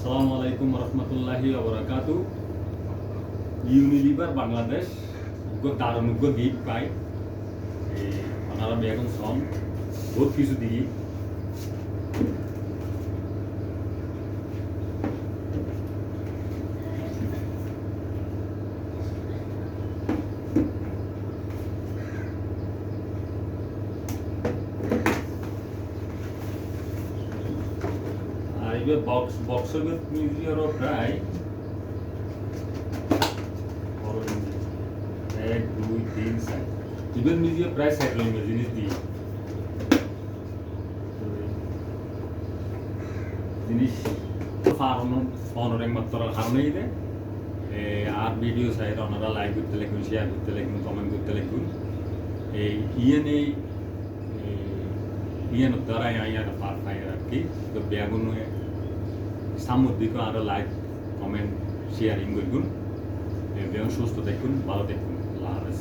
আসসালামু আলাইকুম রহমতুল্লাহি ওবরাকাতু। ইউনিলিভার বাংলাদেশ দারুণ গিফট পাই ওনারা বেগুন সন বহুত কিছু দিই আর এই বক্সের মিউজিয়ারও প্রায় এক দুই তিন চার ইভেন মিউজিয়াম প্রায় সাইড জিনিস দিই জিনিস ফোনের একমাত্র কারণেই দেয় আর ভিডিও চাই ওনারা লাইক করতে লিখুন, শেয়ার করতে লিখুন, কমেন্ট করতে লিখুন। এই ইয়েনের দ্বারাই আইয়াটা পার পাই আর কি। তো বেগুন সামুদ্রিক আরও লাইক কমেন্ট শেয়ারিং করুন। বেগুন সুস্থ দেখুন, ভালো দেখুন। আল্লাহ হাফেজ।